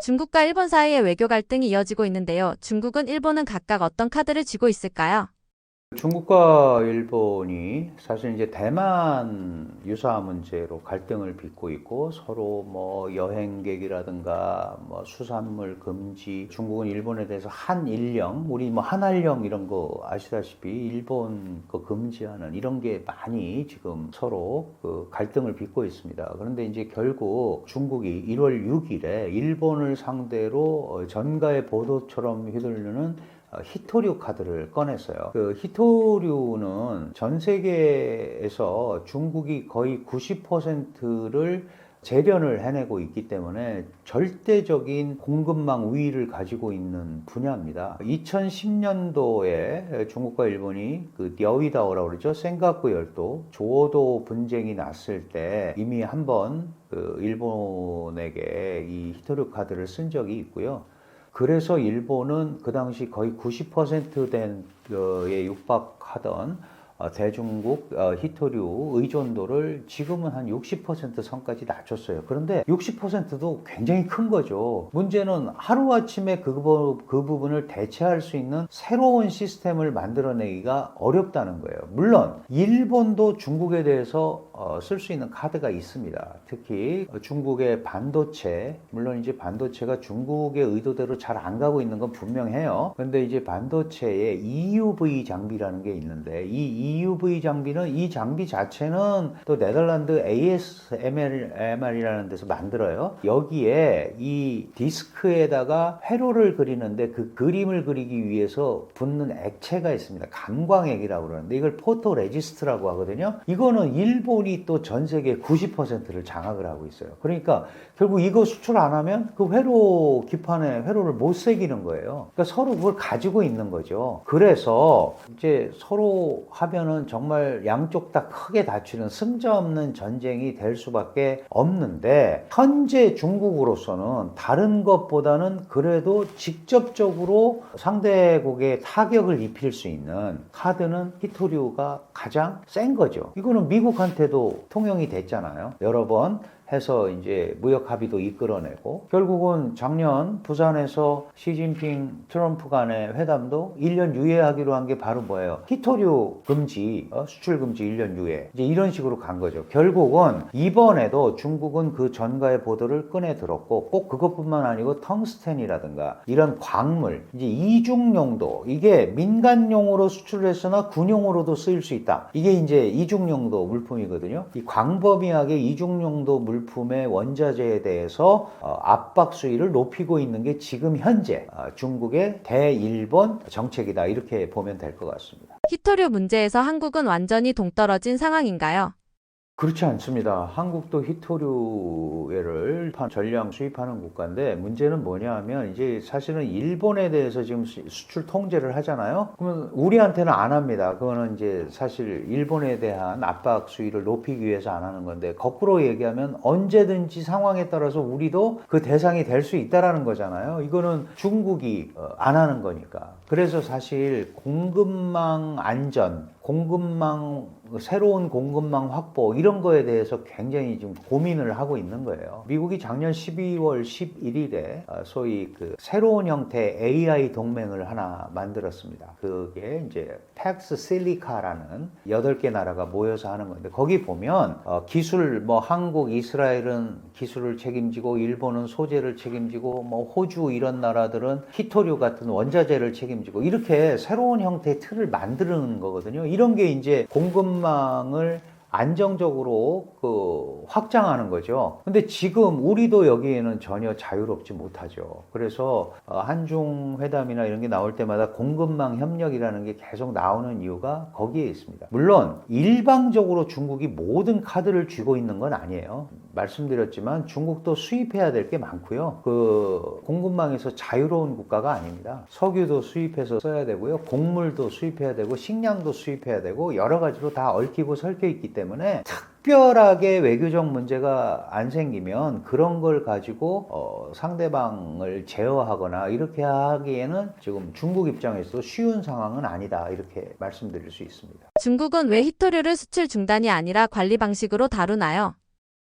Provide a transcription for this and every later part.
중국과 일본 사이에 외교 갈등이 이어지고 있는데요. 중국은 일본은 각각 어떤 카드를 쥐고 있을까요? 중국과 일본이 사실 이제 대만 유사 문제로 갈등을 빚고 있고 서로 뭐 여행객이라든가 뭐 수산물 금지, 중국은 일본에 대해서 한일령, 우리 뭐 한알령 이런 거 아시다시피 일본 거 금지하는 이런 게 많이 지금 서로 그 갈등을 빚고 있습니다. 그런데 이제 결국 중국이 1월 6일에 일본을 상대로 전가의 보도처럼 휘둘르는 히토류 카드를 꺼냈어요. 그 히토류는 전 세계에서 중국이 거의 90%를 재련을 해내고 있기 때문에 절대적인 공급망 우위를 가지고 있는 분야입니다. 2010년도에 중국과 일본이 그 려위다오라고 그러죠. 센가쿠 열도, 조오도 분쟁이 났을 때 이미 한번 그 일본에게 이 히토류 카드를 쓴 적이 있고요. 그래서 일본은 그 당시 거의 90% 에 육박하던 대중국 히토류 의존도를 지금은 한 60% 선까지 낮췄어요. 그런데 60%도 굉장히 큰 거죠. 문제는 하루아침에 그 부분을 대체할 수 있는 새로운 시스템을 만들어내기가 어렵다는 거예요. 물론 일본도 중국에 대해서 쓸 수 있는 카드가 있습니다. 특히 중국의 반도체, 물론 이제 반도체가 중국의 의도대로 잘 안 가고 있는 건 분명해요. 그런데 이제 반도체에 EUV 장비라는 게 있는데 이 EUV 장비는 이 장비 자체는 또 네덜란드 ASML이라는 데서 만들어요. 여기에 이 디스크에다가 회로를 그리는데 그 그림을 그리기 위해서 붓는 액체가 있습니다. 감광액이라고 그러는데 이걸 포토레지스트라고 하거든요. 이거는 일본이 또 전 세계 90%를 장악을 하고 있어요. 그러니까 결국 이거 수출 안 하면 그 회로 기판에 회로를 못 새기는 거예요. 그러니까 서로 그걸 가지고 있는 거죠. 그래서 이제 서로 하면은 정말 양쪽 다 크게 다치는 승자 없는 전쟁이 될 수밖에 없는데 현재 중국으로서는 다른 것보다는 그래도 직접적으로 상대국에 타격을 입힐 수 있는 카드는 히토류가 가장 센 거죠. 이거는 미국한테도 통용이 됐잖아요. 여러 번 해서 이제 무역 합의도 이끌어내고 결국은 작년 부산에서 시진핑 트럼프 간의 회담도 1년 유예하기로 한 게 바로 뭐예요? 히토류 금지, 수출 금지 1년 유예. 이제 이런 식으로 간 거죠. 결국은 이번에도 중국은 그 전가의 보도를 꺼내 들었고 꼭 그것뿐만 아니고 텅스텐이라든가 이런 광물, 이제 이중용도, 이게 민간용으로 수출을 했으나 군용으로도 쓰일 수 있다. 이게 이제 이중용도 물품이거든요. 이 광범위하게 이중용도 물품의 원자재에 대해서 압박 수위를 높이고 있는 게 지금 현재 중국의 대일본 정책이다. 이렇게 보면 될 것 같습니다. 히토류 문제에서 한국은 완전히 동떨어진 상황인가요? 그렇지 않습니다. 한국도 히토류를 전량 수입하는 국가인데 문제는 뭐냐 하면 이제 사실은 일본에 대해서 지금 수출 통제를 하잖아요. 그러면 우리한테는 안 합니다. 그거는 이제 사실 일본에 대한 압박 수위를 높이기 위해서 안 하는 건데 거꾸로 얘기하면 언제든지 상황에 따라서 우리도 그 대상이 될 수 있다라는 거잖아요. 이거는 중국이 안 하는 거니까. 그래서 사실 공급망 안전, 새로운 공급망 확보 이런 거에 대해서 굉장히 지금 고민을 하고 있는 거예요. 미국이 작년 12월 11일에 소위 그 새로운 형태의 AI 동맹을 하나 만들었습니다. 그게 이제 팩스 실리카라는 8개 나라가 모여서 하는 건데 거기 보면 기술 뭐 한국, 이스라엘은 기술을 책임지고 일본은 소재를 책임지고 뭐 호주 이런 나라들은 히토류 같은 원자재를 책임지고 이렇게 새로운 형태의 틀을 만드는 거거든요. 이런 게 이제 공급망을 안정적으로 확장하는 거죠. 근데 지금 우리도 여기에는 전혀 자유롭지 못하죠. 그래서 한중 회담이나 이런 게 나올 때마다 공급망 협력이라는 게 계속 나오는 이유가 거기에 있습니다. 물론 일방적으로 중국이 모든 카드를 쥐고 있는 건 아니에요. 말씀드렸지만 중국도 수입해야 될 게 많고요. 그 공급망에서 자유로운 국가가 아닙니다. 석유도 수입해서 써야 되고요. 곡물도 수입해야 되고 식량도 수입해야 되고 여러 가지로 다 얽히고 설켜 있기 때문에 특별하게 외교적 문제가 안 생기면 그런 걸 가지고 상대방을 제어하거나 이렇게 하기에는 지금 중국 입장에서 쉬운 상황은 아니다 이렇게 말씀드릴 수 있습니다. 중국은 왜 히토류를 수출 중단이 아니라 관리 방식으로 다루나요?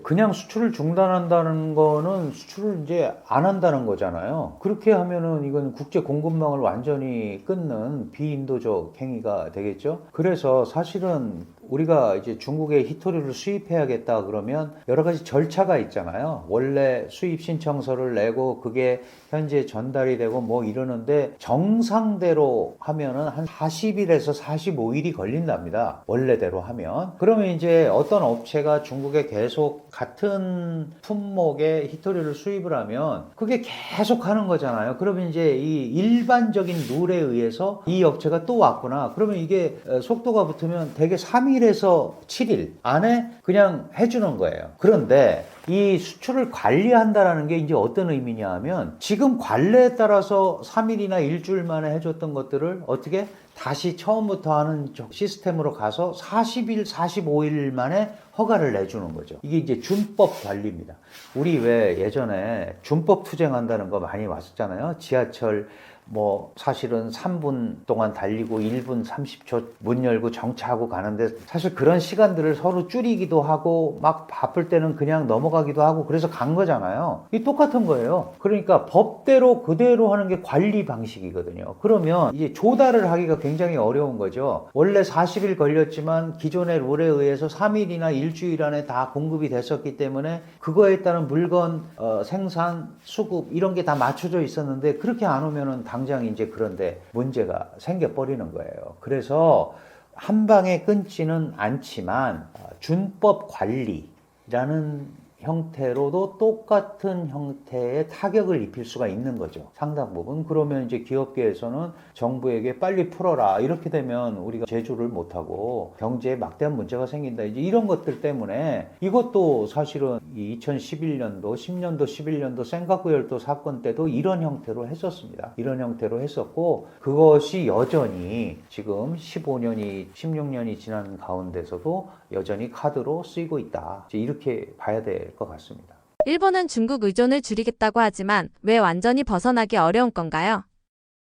그냥 수출을 중단한다는 거는 수출을 이제 안 한다는 거잖아요. 그렇게 하면은 이건 국제 공급망을 완전히 끊는 비인도적 행위가 되겠죠. 그래서 사실은 우리가 이제 중국의 히토류를 수입해야겠다 그러면 여러 가지 절차가 있잖아요. 원래 수입 신청서를 내고 그게 현재 전달이 되고 뭐 이러는데 정상대로 하면은 한 40일에서 45일이 걸린답니다. 원래대로 하면. 그러면 이제 어떤 업체가 중국에 계속 같은 품목의 히토류를 수입을 하면 그게 계속 하는 거잖아요. 그러면 이제 이 일반적인 룰에 의해서 이 업체가 또 왔구나. 그러면 이게 속도가 붙으면 대개 3일에서 7일 안에 그냥 해주는 거예요. 그런데 이 수출을 관리한다라는 게 이제 어떤 의미냐 하면 지금 관례에 따라서 3일이나 일주일 만에 해줬던 것들을 어떻게 다시 처음부터 하는 시스템으로 가서 40일, 45일 만에 허가를 내주는 거죠. 이게 이제 준법 관리입니다. 우리 왜 예전에 준법 투쟁한다는 거 많이 왔었잖아요. 지하철 뭐 사실은 3분 동안 달리고 1분 30초 문 열고 정차하고 가는데 사실 그런 시간들을 서로 줄이기도 하고 막 바쁠 때는 그냥 넘어가기도 하고 그래서 간 거잖아요. 이 똑같은 거예요. 그러니까 법대로 그대로 하는 게 관리 방식이거든요. 그러면 이제 조달을 하기가 굉장히 어려운 거죠. 원래 40일 걸렸지만 기존의 룰에 의해서 3일이나 일주일 안에 다 공급이 됐었기 때문에 그거에 따른 물건 생산, 수급 이런 게 다 맞춰져 있었는데 그렇게 안 오면은 당장 이제 그런데 문제가 생겨버리는 거예요. 그래서 한 방에 끊지는 않지만 준법 관리라는 형태로도 똑같은 형태의 타격을 입힐 수가 있는 거죠. 상당 부분. 그러면 이제 기업계에서는 정부에게 빨리 풀어라. 이렇게 되면 우리가 제조를 못하고 경제에 막대한 문제가 생긴다. 이제 이런 것들 때문에 이것도 사실은 2011년도, 10년도, 11년도 센카쿠 열도 사건 때도 이런 형태로 했었습니다. 이런 형태로 했었고 그것이 여전히 지금 15년이, 16년이 지난 가운데서도 여전히 카드로 쓰이고 있다. 이렇게 봐야 될 것 같습니다. 일본은 중국 의존을 줄이겠다고 하지만 왜 완전히 벗어나기 어려운 건가요?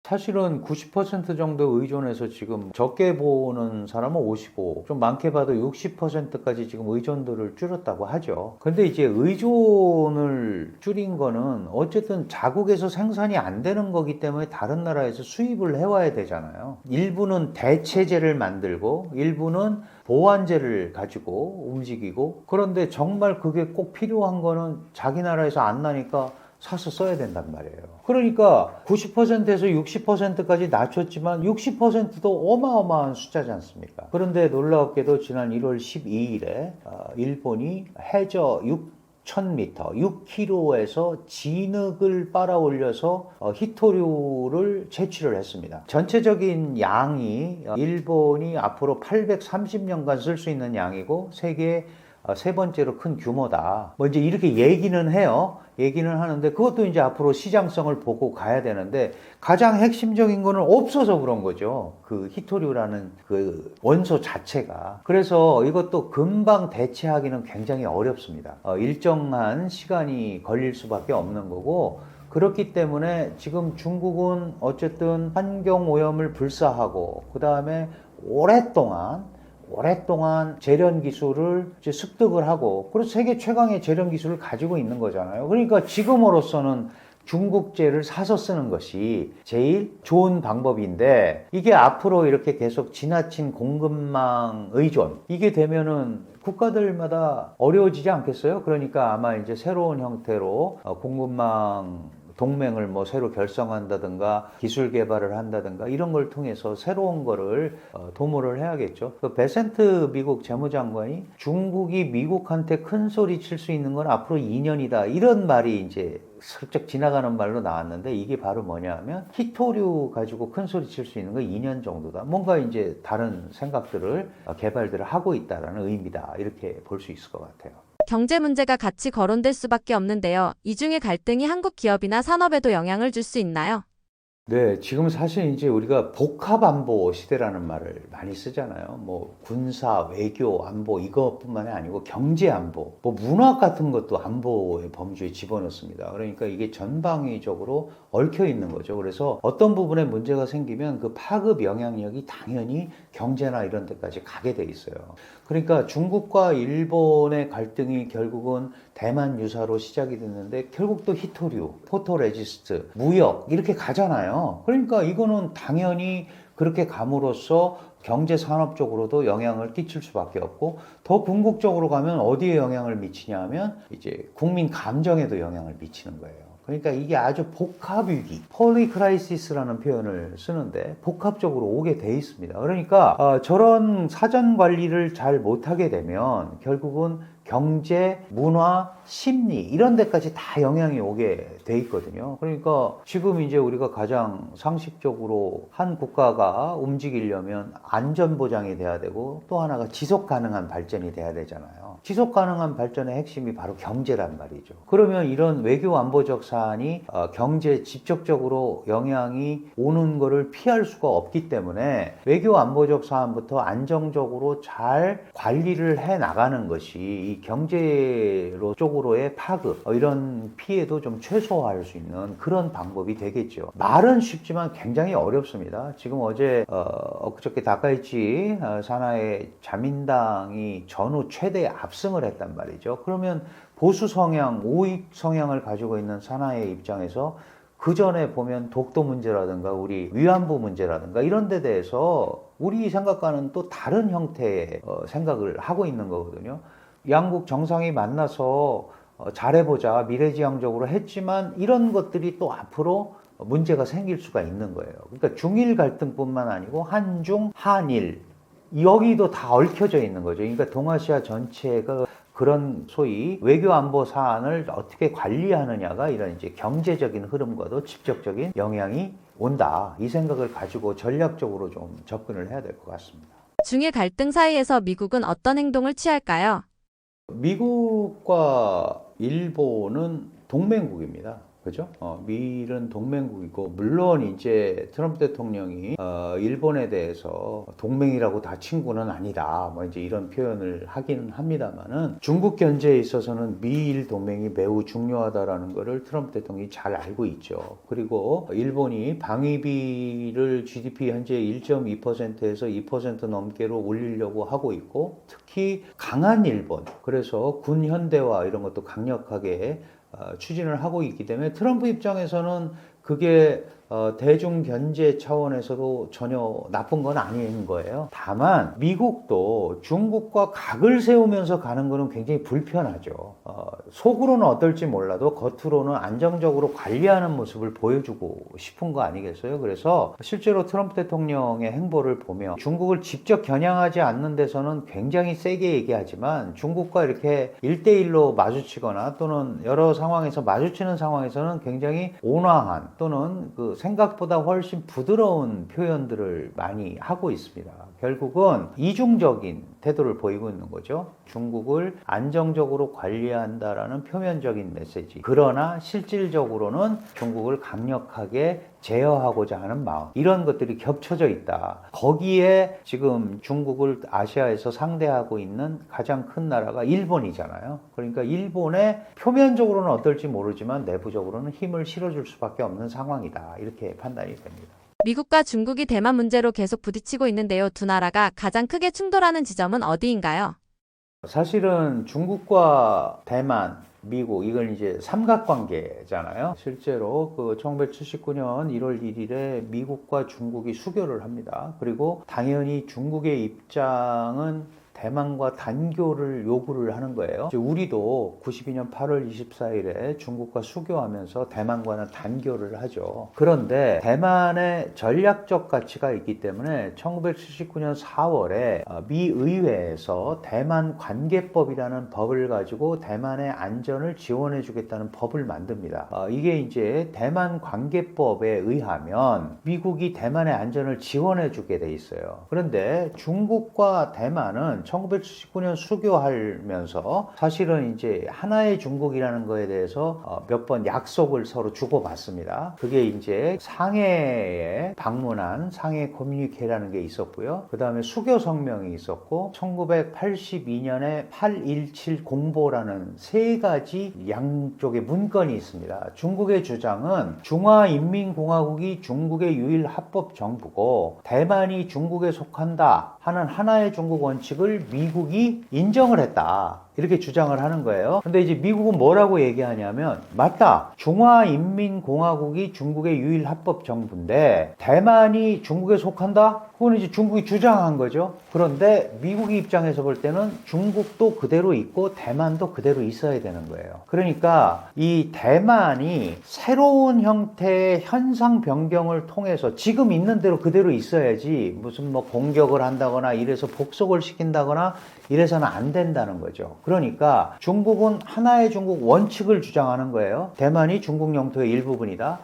사실은 90% 정도 의존해서 지금 적게 보는 사람은 55, 좀 많게 봐도 60%까지 지금 의존도를 줄였다고 하죠. 근데 이제 의존을 줄인 거는 어쨌든 자국에서 생산이 안 되는 거기 때문에 다른 나라에서 수입을 해와야 되잖아요. 일부는 대체재를 만들고 일부는 보완재를 가지고 움직이고 그런데 정말 그게 꼭 필요한 거는 자기 나라에서 안 나니까 사서 써야 된단 말이에요. 그러니까 90%에서 60%까지 낮췄지만 60%도 어마어마한 숫자지 않습니까? 그런데 놀랍게도 지난 1월 12일에 일본이 해저 6,000m, 6km에서 진흙을 빨아 올려서 히토류를 채취를 했습니다. 전체적인 양이 일본이 앞으로 830년간 쓸 수 있는 양이고 세계 세 번째로 큰 규모다. 뭐 이제 이렇게 얘기는 해요. 얘기는 하는데 그것도 이제 앞으로 시장성을 보고 가야 되는데 가장 핵심적인 거는 없어서 그런 거죠. 그 히토류라는 그 원소 자체가. 그래서 이것도 금방 대체하기는 굉장히 어렵습니다. 일정한 시간이 걸릴 수밖에 없는 거고 그렇기 때문에 지금 중국은 어쨌든 환경 오염을 불사하고 그 다음에 오랫동안 재련 기술을 이제 습득을 하고, 그래서 세계 최강의 재련 기술을 가지고 있는 거잖아요. 그러니까 지금으로서는 중국제를 사서 쓰는 것이 제일 좋은 방법인데, 이게 앞으로 이렇게 계속 지나친 공급망 의존, 이게 되면은 국가들마다 어려워지지 않겠어요? 그러니까 아마 이제 새로운 형태로 공급망 동맹을 뭐 새로 결성한다든가 기술 개발을 한다든가 이런 걸 통해서 새로운 거를 도모를 해야겠죠. 그 베센트 미국 재무장관이 중국이 미국한테 큰 소리 칠 수 있는 건 앞으로 2년이다 이런 말이 이제 슬쩍 지나가는 말로 나왔는데 이게 바로 뭐냐면 히토류 가지고 큰 소리 칠 수 있는 건 2년 정도다. 뭔가 이제 다른 생각들을 개발들을 하고 있다라는 의미다. 이렇게 볼 수 있을 것 같아요. 경제 문제가 같이 거론될 수밖에 없는데요. 이 중에 갈등이 한국 기업이나 산업에도 영향을 줄 수 있나요? 네, 지금 사실 이제 우리가 복합안보 시대라는 말을 많이 쓰잖아요. 뭐 군사, 외교, 안보 이것뿐만이 아니고 경제 안보, 뭐 문화 같은 것도 안보의 범주에 집어넣습니다. 그러니까 이게 전방위적으로 얽혀 있는 거죠. 그래서 어떤 부분에 문제가 생기면 그 파급 영향력이 당연히 경제나 이런 데까지 가게 돼 있어요. 그러니까 중국과 일본의 갈등이 결국은 대만 유사로 시작이 됐는데 결국 또 히토류, 포토레지스트, 무역 이렇게 가잖아요. 그러니까 이거는 당연히 그렇게 감으로써 경제 산업적으로도 영향을 끼칠 수밖에 없고 더 궁극적으로 가면 어디에 영향을 미치냐 하면 이제 국민 감정에도 영향을 미치는 거예요. 그러니까 이게 아주 복합 위기, 폴리크라이시스라는 표현을 쓰는데 복합적으로 오게 돼 있습니다. 그러니까 저런 사전 관리를 잘 못하게 되면 결국은 경제, 문화, 심리 이런 데까지 다 영향이 오게 돼 있거든요. 그러니까 지금 이제 우리가 가장 상식적으로 한 국가가 움직이려면 안전 보장이 돼야 되고 또 하나가 지속 가능한 발전이 돼야 되잖아요. 지속 가능한 발전의 핵심이 바로 경제란 말이죠. 그러면 이런 외교 안보적 사안이 경제에 직접적으로 영향이 오는 것을 피할 수가 없기 때문에 외교 안보적 사안부터 안정적으로 잘 관리를 해 나가는 것이 이 경제로 쪽으로의 파급 이런 피해도 좀 최소화할 수 있는 그런 방법이 되겠죠. 말은 쉽지만 굉장히 어렵습니다. 지금 어제 엊그저께 다카이치 산하의 자민당이 전후 최대 압승을 했단 말이죠. 그러면 보수 성향, 우익 성향을 가지고 있는 산하의 입장에서 그 전에 보면 독도 문제라든가 우리 위안부 문제라든가 이런 데 대해서 우리 생각과는 또 다른 형태의 생각을 하고 있는 거거든요. 양국 정상이 만나서 잘해보자 미래지향적으로 했지만 이런 것들이 또 앞으로 문제가 생길 수가 있는 거예요. 그러니까 중일 갈등뿐만 아니고 한중, 한일 여기도 다 얽혀져 있는 거죠. 그러니까 동아시아 전체가 그런 소위 외교 안보 사안을 어떻게 관리하느냐가 이런 이제 경제적인 흐름과도 직접적인 영향이 온다. 이 생각을 가지고 전략적으로 좀 접근을 해야 될 것 같습니다. 중일 갈등 사이에서 미국은 어떤 행동을 취할까요? 미국과 일본은 동맹국입니다. 그죠? 미일은 동맹국이고, 물론 이제 트럼프 대통령이, 일본에 대해서 동맹이라고 다 친구는 아니다. 뭐 이제 이런 표현을 하기는 합니다만은 중국 견제에 있어서는 미일 동맹이 매우 중요하다라는 거를 트럼프 대통령이 잘 알고 있죠. 그리고 일본이 방위비를 GDP 현재 1.2%에서 2% 넘게로 올리려고 하고 있고, 특히 강한 일본, 그래서 군 현대화 이런 것도 강력하게 추진을 하고 있기 때문에 트럼프 입장에서는 그게 대중 견제 차원에서도 전혀 나쁜 건 아닌 거예요. 다만 미국도 중국과 각을 세우면서 가는 거는 굉장히 불편하죠. 속으로는 어떨지 몰라도 겉으로는 안정적으로 관리하는 모습을 보여주고 싶은 거 아니겠어요? 그래서 실제로 트럼프 대통령의 행보를 보면 중국을 직접 겨냥하지 않는 데서는 굉장히 세게 얘기하지만 중국과 이렇게 1대1로 마주치거나 또는 여러 상황에서 마주치는 상황에서는 굉장히 온화한 또는 그 생각보다 훨씬 부드러운 표현들을 많이 하고 있습니다. 결국은 이중적인 태도를 보이고 있는 거죠. 중국을 안정적으로 관리한다라는 표면적인 메시지. 그러나 실질적으로는 중국을 강력하게 제어하고자 하는 마음. 이런 것들이 겹쳐져 있다. 거기에 지금 중국을 아시아에서 상대하고 있는 가장 큰 나라가 일본이잖아요. 그러니까 일본에 표면적으로는 어떨지 모르지만 내부적으로는 힘을 실어줄 수밖에 없는 상황이다. 이렇게 판단이 됩니다. 미국과 중국이 대만 문제로 계속 부딪히고 있는데요. 두 나라가 가장 크게 충돌하는 지점은 어디인가요? 사실은 중국과 대만, 미국 이걸 이제 삼각관계잖아요. 실제로 그 1979년 1월 1일에 미국과 중국이 수교를 합니다. 그리고 당연히 중국의 입장은 대만과 단교를 요구를 하는 거예요. 우리도 92년 8월 24일에 중국과 수교하면서 대만과는 단교를 하죠. 그런데 대만의 전략적 가치가 있기 때문에 1979년 4월에 미 의회에서 대만 관계법이라는 법을 가지고 대만의 안전을 지원해 주겠다는 법을 만듭니다. 이게 이제 대만 관계법에 의하면 미국이 대만의 안전을 지원해 주게 돼 있어요. 그런데 중국과 대만은 1979년 수교하면서 사실은 이제 하나의 중국이라는 거에 대해서 몇 번 약속을 서로 주고받습니다. 그게 이제 상해에 방문한 상해 커뮤니케라는 게 있었고요. 그 다음에 수교 성명이 있었고 1982년에 817 공보라는 세 가지 양쪽의 문건이 있습니다. 중국의 주장은 중화인민공화국이 중국의 유일 합법 정부고 대만이 중국에 속한다 하는 하나의 중국 원칙을 미국이 인정을 했다. 이렇게 주장을 하는 거예요. 근데 이제 미국은 뭐라고 얘기하냐면 맞다. 중화인민공화국이 중국의 유일 합법 정부인데 대만이 중국에 속한다? 그건 이제 중국이 주장한 거죠. 그런데 미국의 입장에서 볼 때는 중국도 그대로 있고 대만도 그대로 있어야 되는 거예요. 그러니까 이 대만이 새로운 형태의 현상 변경을 통해서 지금 있는 대로 그대로 있어야지 무슨 뭐 공격을 한다거나 이래서 복속을 시킨다거나 이래서는 안 된다는 거죠. 그러니까 중국은 하나의 중국 원칙을 주장하는 거예요. 대만이 중국 영토의 일부분이다.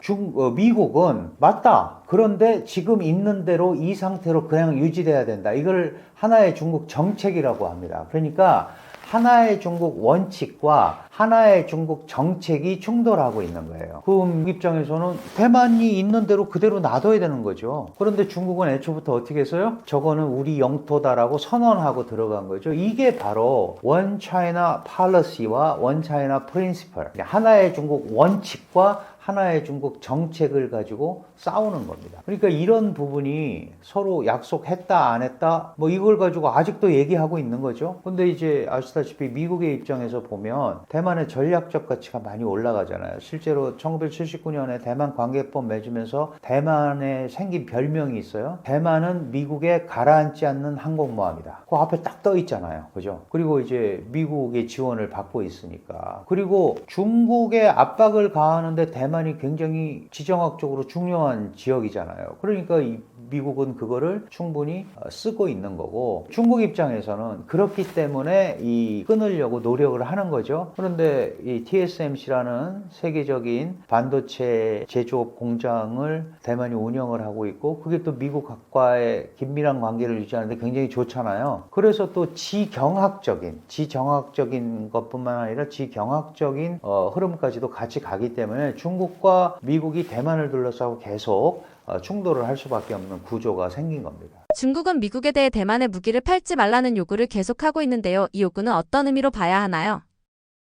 미국은 맞다. 그런데 지금 있는 대로 이 상태로 그냥 유지돼야 된다. 이걸 하나의 중국 정책이라고 합니다. 그러니까 하나의 중국 원칙과 하나의 중국 정책이 충돌하고 있는 거예요. 그 입장에서는 대만이 있는 대로 그대로 놔둬야 되는 거죠. 그런데 중국은 애초부터 어떻게 했어요? 저거는 우리 영토다라고 선언하고 들어간 거죠. 이게 바로 원 차이나 팔러시와 원 차이나 프린시플, 하나의 중국 원칙과 하나의 중국 정책을 가지고 싸우는 겁니다. 그러니까 이런 부분이 서로 약속했다 안 했다 뭐 이걸 가지고 아직도 얘기하고 있는 거죠. 근데 이제 아시다시피 미국의 입장에서 보면 대만의 전략적 가치가 많이 올라가잖아요. 실제로 1979년에 대만 관계법 맺으면서 대만에 생긴 별명이 있어요. 대만은 미국에 가라앉지 않는 항공모함이다. 그 앞에 딱 떠 있잖아요. 그죠? 그리고 이제 미국의 지원을 받고 있으니까. 그리고 중국의 압박을 가하는데 대만이 굉장히 지정학적으로 중요한 지역이잖아요. 그러니까 미국은 그거를 충분히 쓰고 있는 거고 중국 입장에서는 그렇기 때문에 끊으려고 노력을 하는 거죠. 그런데 이 TSMC라는 세계적인 반도체 제조업 공장을 대만이 운영을 하고 있고 그게 또 미국과의 긴밀한 관계를 유지하는데 굉장히 좋잖아요. 그래서 또 지정학적인 것뿐만 아니라 지경학적인 흐름까지도 같이 가기 때문에 중국과 미국이 대만을 둘러싸고 계속 충돌을 할 수밖에 없는 구조가 생긴 겁니다. 중국은 미국에 대해 대만에 무기를 팔지 말라는 요구를 계속하고 있는데요. 이 요구는 어떤 의미로 봐야 하나요?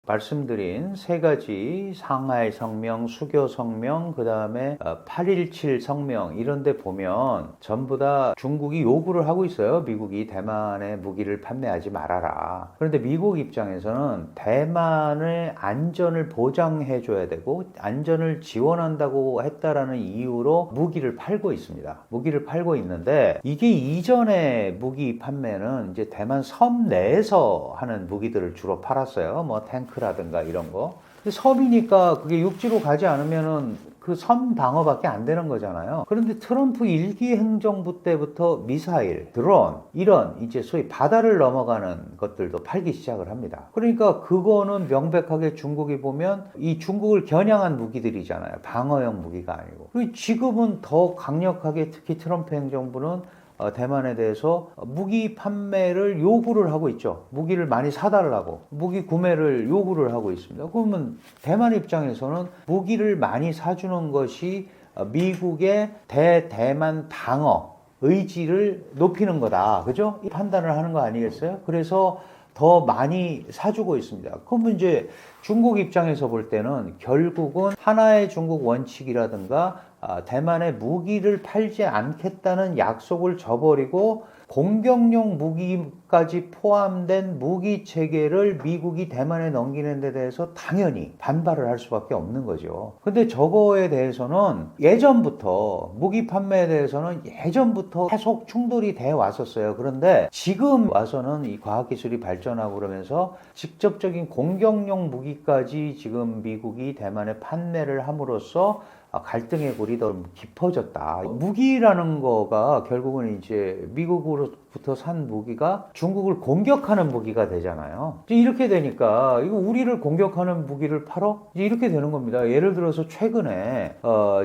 말씀드린 세 가지 상하이 성명, 수교 성명, 그 다음에 817 성명 이런 데 보면 전부 다 중국이 요구를 하고 있어요. 미국이 대만에 무기를 판매하지 말아라. 그런데 미국 입장에서는 대만의 안전을 보장해 줘야 되고 안전을 지원한다고 했다라는 이유로 무기를 팔고 있습니다. 무기를 팔고 있는데 이게 이전에 무기 판매는 이제 대만 섬 내에서 하는 무기들을 주로 팔았어요. 뭐 탱크라든가 이런 거. 근데 섬이니까 그게 육지로 가지 않으면은 그 섬 방어밖에 안 되는 거잖아요. 그런데 트럼프 1기 행정부 때부터 미사일, 드론 이런 이제 소위 바다를 넘어가는 것들도 팔기 시작을 합니다. 그러니까 그거는 명백하게 중국이 보면 이 중국을 겨냥한 무기들이잖아요. 방어형 무기가 아니고. 그리고 지금은 더 강력하게 특히 트럼프 행정부는 대만에 대해서 무기 판매를 요구를 하고 있죠. 무기를 많이 사달라고 무기 구매를 요구를 하고 있습니다. 그러면 대만 입장에서는 무기를 많이 사주는 것이 미국의 대대만 방어 의지를 높이는 거다. 그죠? 이 판단을 하는 거 아니겠어요? 그래서 더 많이 사주고 있습니다. 그러면 이제 중국 입장에서 볼 때는 결국은 하나의 중국 원칙이라든가 대만에 무기를 팔지 않겠다는 약속을 저버리고 공격용 무기까지 포함된 무기 체계를 미국이 대만에 넘기는 데 대해서 당연히 반발을 할 수밖에 없는 거죠. 근데 저거에 대해서는 예전부터 무기 판매에 대해서는 예전부터 계속 충돌이 돼 왔었어요. 그런데 지금 와서는 이 과학기술이 발전하고 그러면서 직접적인 공격용 무기까지 지금 미국이 대만에 판매를 함으로써 갈등의 골이 더 깊어졌다. 무기라는 거가 결국은 이제 미국으로 부터 산 무기가 중국을 공격하는 무기가 되잖아요. 이제 이렇게 되니까 이거 우리를 공격하는 무기를 팔어? 이제 이렇게 되는 겁니다. 예를 들어서 최근에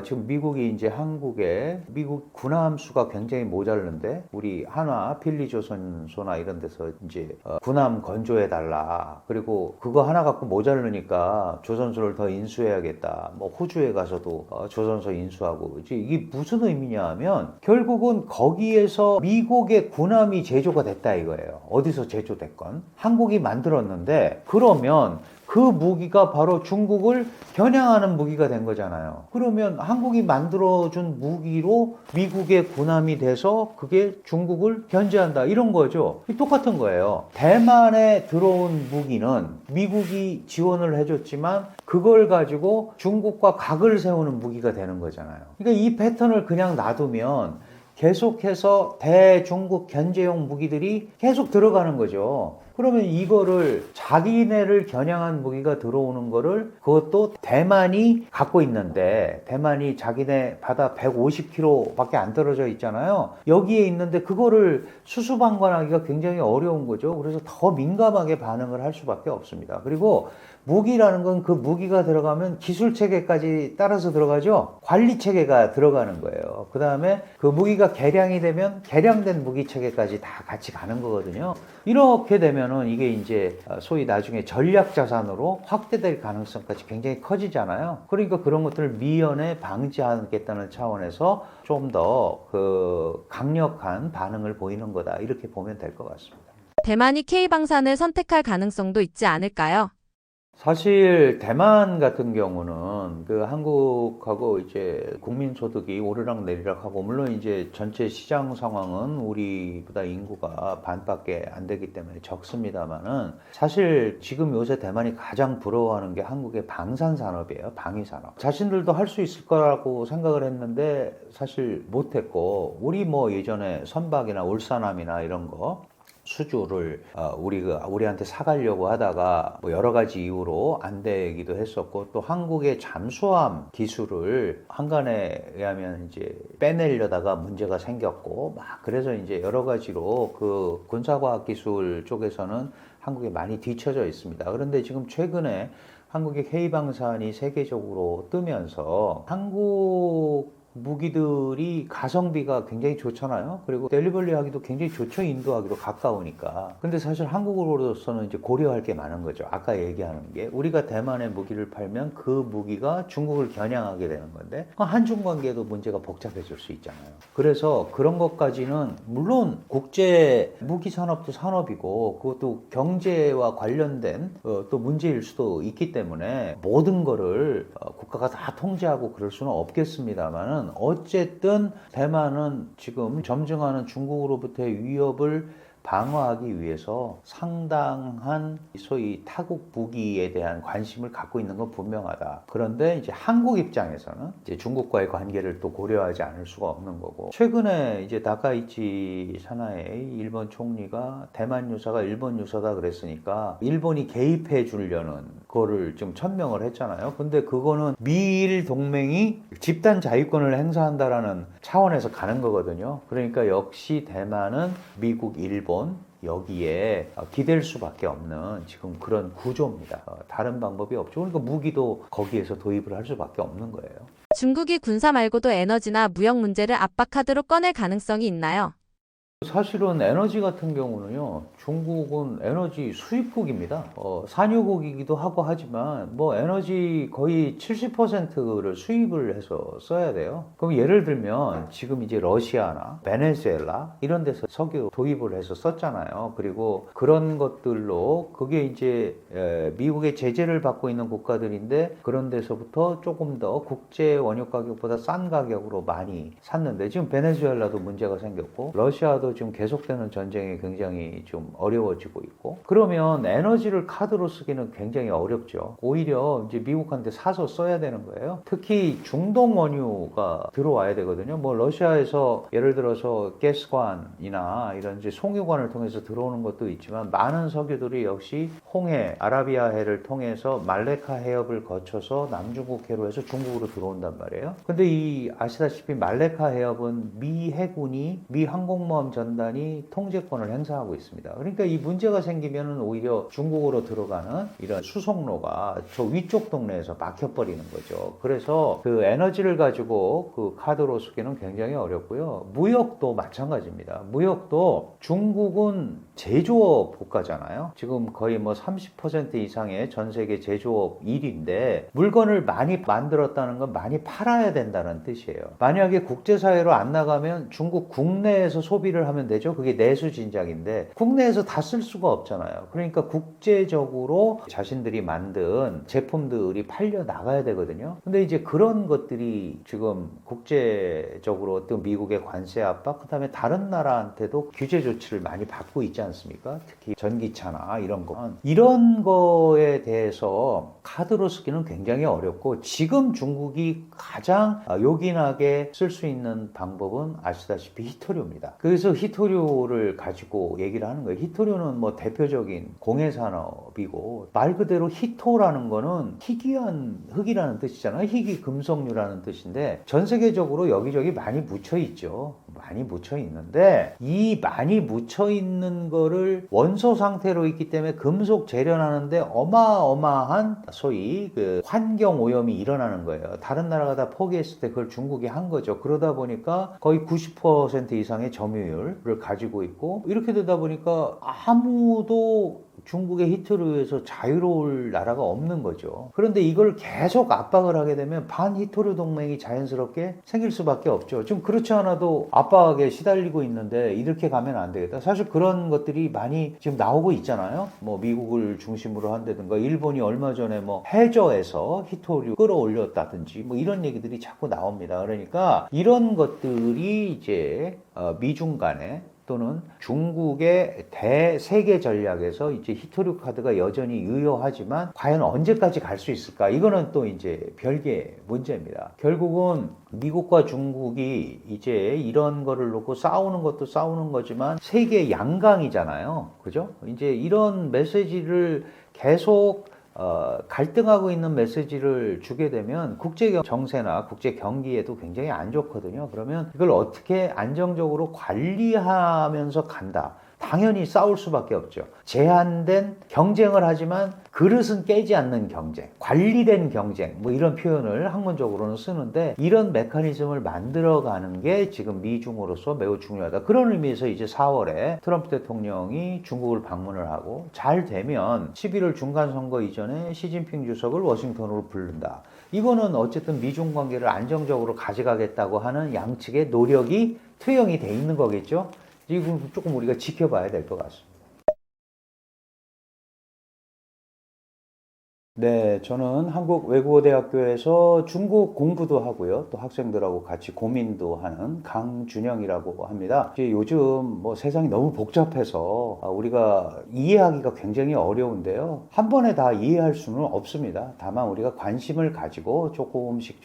지금 미국이 이제 한국에 미국 군함 수가 굉장히 모자른데 우리 한화, 필리조선소나 이런 데서 이제 군함 건조해 달라. 그리고 그거 하나 갖고 모자르니까 조선소를 더 인수해야겠다. 뭐 호주에 가서도 조선소 인수하고 이제 이게 무슨 의미냐 하면 결국은 거기에서 미국의 군함이 제조가 됐다 이거예요. 어디서 제조됐건 한국이 만들었는데 그러면 그 무기가 바로 중국을 겨냥하는 무기가 된 거잖아요. 그러면 한국이 만들어준 무기로 미국의 군함이 돼서 그게 중국을 견제한다 이런 거죠. 똑같은 거예요. 대만에 들어온 무기는 미국이 지원을 해줬지만 그걸 가지고 중국과 각을 세우는 무기가 되는 거잖아요. 그러니까 이 패턴을 그냥 놔두면 계속해서 대중국 견제용 무기들이 계속 들어가는 거죠. 그러면 이거를 자기네를 겨냥한 무기가 들어오는 거를 그것도 대만이 갖고 있는데 대만이 자기네 바다 150km 밖에 안 떨어져 있잖아요. 여기에 있는데 그거를 수수방관하기가 굉장히 어려운 거죠. 그래서 더 민감하게 반응을 할 수밖에 없습니다. 그리고 무기라는 건 그 무기가 들어가면 기술 체계까지 따라서 들어가죠. 관리 체계가 들어가는 거예요. 그 다음에 그 무기가 개량이 되면 개량된 무기 체계까지 다 같이 가는 거거든요. 이렇게 되면은 이게 이제 소위 나중에 전략 자산으로 확대될 가능성까지 굉장히 커지잖아요. 그러니까 그런 것들을 미연에 방지하겠다는 차원에서 좀 더 그 강력한 반응을 보이는 거다. 이렇게 보면 될 것 같습니다. 대만이 K방산을 선택할 가능성도 있지 않을까요? 사실 대만 같은 경우는 그 한국하고 이제 국민 소득이 오르락 내리락 하고 물론 이제 전체 시장 상황은 우리보다 인구가 반밖에 안 되기 때문에 적습니다만은 사실 지금 요새 대만이 가장 부러워하는 게 한국의 방산 산업이에요. 방위 산업. 자신들도 할 수 있을 거라고 생각을 했는데 사실 못 했고 우리 뭐 예전에 선박이나 울산함이나 이런 거 수주를 우리한테 사가려고 하다가 뭐 여러 가지 이유로 안 되기도 했었고 또 한국의 잠수함 기술을 한간에 의하면 이제 빼내려다가 문제가 생겼고 막 그래서 이제 여러 가지로 그 군사과학 기술 쪽에서는 한국이 많이 뒤처져 있습니다. 그런데 지금 최근에 한국의 K방산이 세계적으로 뜨면서 한국 무기들이 가성비가 굉장히 좋잖아요. 그리고 델리버리 하기도 굉장히 좋죠. 인도하기도 가까우니까. 근데 사실 한국으로서는 이제 고려할 게 많은 거죠. 아까 얘기하는 게 우리가 대만에 무기를 팔면 그 무기가 중국을 겨냥하게 되는 건데 한중 관계도 문제가 복잡해질 수 있잖아요. 그래서 그런 것까지는 물론 국제 무기 산업도 산업이고 그것도 경제와 관련된 또 문제일 수도 있기 때문에 모든 거를 국가가 다 통제하고 그럴 수는 없겠습니다만은 어쨌든 대만은 지금 점증하는 중국으로부터의 위협을 방어하기 위해서 상당한 소위 타국 무기에 대한 관심을 갖고 있는 건 분명하다. 그런데 이제 한국 입장에서는 이제 중국과의 관계를 또 고려하지 않을 수가 없는 거고 최근에 이제 다카이치 사나이 일본 총리가 대만 유사가 일본 유사다 그랬으니까 일본이 개입해 주려는 거를 좀 천명을 했잖아요. 근데 그거는 미일 동맹이 집단 자위권을 행사한다라는 차원에서 가는 거거든요. 그러니까 역시 대만은 미국, 일본 여기에 기댈 수밖에 없는 지금 그런 구조입니다. 다른 방법이 없죠. 그러니까 무기도 거기에서 도입을 할 수밖에 없는 거예요. 중국이 군사 말고도 에너지나 무역 문제를 압박카드로 꺼낼 가능성이 있나요? 사실은 에너지 같은 경우는요, 중국은 에너지 수입국입니다. 산유국이기도 하고 하지만, 뭐 에너지 거의 70%를 수입을 해서 써야 돼요. 그럼 예를 들면, 지금 이제 러시아나 베네수엘라, 이런 데서 석유 도입을 해서 썼잖아요. 그리고 그런 것들로, 그게 이제, 미국의 제재를 받고 있는 국가들인데, 그런 데서부터 조금 더 국제 원유 가격보다 싼 가격으로 많이 샀는데, 지금 베네수엘라도 문제가 생겼고, 러시아도 지금 계속되는 전쟁이 굉장히 좀 어려워지고 있고 그러면 에너지를 카드로 쓰기는 굉장히 어렵죠. 오히려 이제 미국한테 사서 써야 되는 거예요. 특히 중동 원유가 들어와야 되거든요. 뭐 러시아에서 예를 들어서 가스관이나 이런 이제 송유관을 통해서 들어오는 것도 있지만 많은 석유들이 역시 홍해, 아라비아해를 통해서 말레카 해협을 거쳐서 남중국해로 해서 중국으로 들어온단 말이에요. 근데 이 아시다시피 말레카 해협은 미 해군이 미 항공모함 전단이 통제권을 행사하고 있습니다. 그러니까 이 문제가 생기면은 오히려 중국으로 들어가는 이런 수송로가 저 위쪽 동네에서 막혀버리는 거죠. 그래서 그 에너지를 가지고 그 카드로 쓰기는 굉장히 어렵고요. 무역도 마찬가지입니다. 무역도 중국은 제조업 국가잖아요. 지금 거의 뭐 30% 이상의 전 세계 제조업 1위인데 물건을 많이 만들었다는 건 많이 팔아야 된다는 뜻이에요. 만약에 국제사회로 안 나가면 중국 국내에서 소비를 하면 되죠. 그게 내수 진작인데 국내에서 다 쓸 수가 없잖아요. 그러니까 국제적으로 자신들이 만든 제품들이 팔려 나가야 되거든요. 근데 이제 그런 것들이 지금 국제적으로 어떤 미국의 관세 압박, 그다음에 다른 나라한테도 규제 조치를 많이 받고 있지 않습니까? 특히 전기차나 이런 거. 이런 거에 대해서 카드로 쓰기는 굉장히 어렵고 지금 중국이 가장 요긴하게 쓸 수 있는 방법은 아시다시피 히토류입니다. 그래서 히토류를 가지고 얘기를 하는 거예요. 히토류는 뭐 대표적인 공해산업이고 말 그대로 히토라는 거는 희귀한 흙이라는 뜻이잖아요. 희귀 금속류라는 뜻인데 전 세계적으로 여기저기 많이 묻혀 있죠. 많이 묻혀 있는데 이 많이 묻혀 있는 거를 원소 상태로 있기 때문에 금속 재련하는데 어마어마한 소위 그 환경 오염이 일어나는 거예요. 다른 나라가 다 포기했을 때 그걸 중국이 한 거죠. 그러다 보니까 거의 90% 이상의 점유율을 가지고 있고 이렇게 되다 보니까 아무도 중국의 히토류에서 자유로울 나라가 없는 거죠. 그런데 이걸 계속 압박을 하게 되면 반히토류 동맹이 자연스럽게 생길 수밖에 없죠. 좀 그렇지 않아도 압박에 시달리고 있는데 이렇게 가면 안 되겠다. 사실 그런 것들이 많이 지금 나오고 있잖아요. 뭐 미국을 중심으로 한다든가 일본이 얼마 전에 뭐 해저에서 히토류 끌어올렸다든지 뭐 이런 얘기들이 자꾸 나옵니다. 그러니까 이런 것들이 이제 미중 간에 또는 중국의 대세계 전략에서 이제 히토류 카드가 여전히 유효하지만 과연 언제까지 갈 수 있을까? 이거는 또 이제 별개의 문제입니다. 결국은 미국과 중국이 이제 이런 거를 놓고 싸우는 것도 싸우는 거지만 세계 양강이잖아요. 그죠? 이제 이런 메시지를 계속 갈등하고 있는 메시지를 주게 되면 국제 정세나 국제 경기에도 굉장히 안 좋거든요. 그러면 이걸 어떻게 안정적으로 관리하면서 간다. 당연히 싸울 수밖에 없죠. 제한된 경쟁을 하지만 그릇은 깨지 않는 경쟁, 관리된 경쟁, 뭐 이런 표현을 학문적으로는 쓰는데 이런 메커니즘을 만들어가는 게 지금 미중으로서 매우 중요하다. 그런 의미에서 이제 4월에 트럼프 대통령이 중국을 방문을 하고 잘 되면 11월 중간선거 이전에 시진핑 주석을 워싱턴으로 부른다. 이거는 어쨌든 미중 관계를 안정적으로 가져가겠다고 하는 양측의 노력이 투영이 돼 있는 거겠죠. 이거 조금 우리가 지켜봐야 될 것 같습니다. 네, 저는 한국외국어대학교에서 중국 공부도 하고요. 또 학생들하고 같이 고민도 하는 강준영이라고 합니다. 이제 요즘 뭐 세상이 너무 복잡해서 우리가 이해하기가 굉장히 어려운데요. 한 번에 다 이해할 수는 없습니다. 다만 우리가 관심을 가지고 조금씩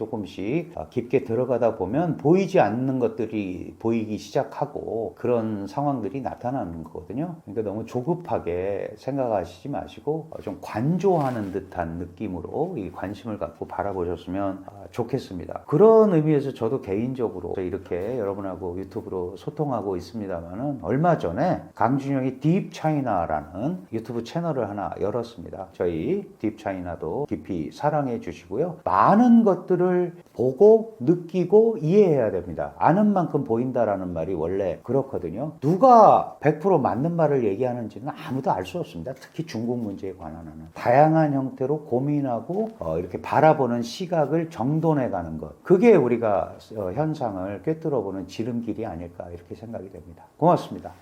깊게 들어가다 보면 보이지 않는 것들이 보이기 시작하고 그런 상황들이 나타나는 거거든요. 그러니까 너무 조급하게 생각하시지 마시고 좀 관조하는 듯한 느낌으로 이 관심을 갖고 바라보셨으면 좋겠습니다. 그런 의미에서 저도 개인적으로 이렇게 여러분하고 유튜브로 소통하고 있습니다만은 얼마 전에 강준영이 딥차이나라는 유튜브 채널을 하나 열었습니다. 저희 딥차이나도 깊이 사랑해 주시고요. 많은 것들을 보고 느끼고 이해해야 됩니다. 아는 만큼 보인다라는 말이 원래 그렇거든요. 누가 100% 맞는 말을 얘기하는지는 아무도 알 수 없습니다. 특히 중국 문제에 관한 하는 다양한 형태로 고민하고 이렇게 바라보는 시각을 정돈해 가는 것. 그게 우리가 현상을 꿰뚫어 보는 지름길이 아닐까 이렇게 생각이 됩니다. 고맙습니다.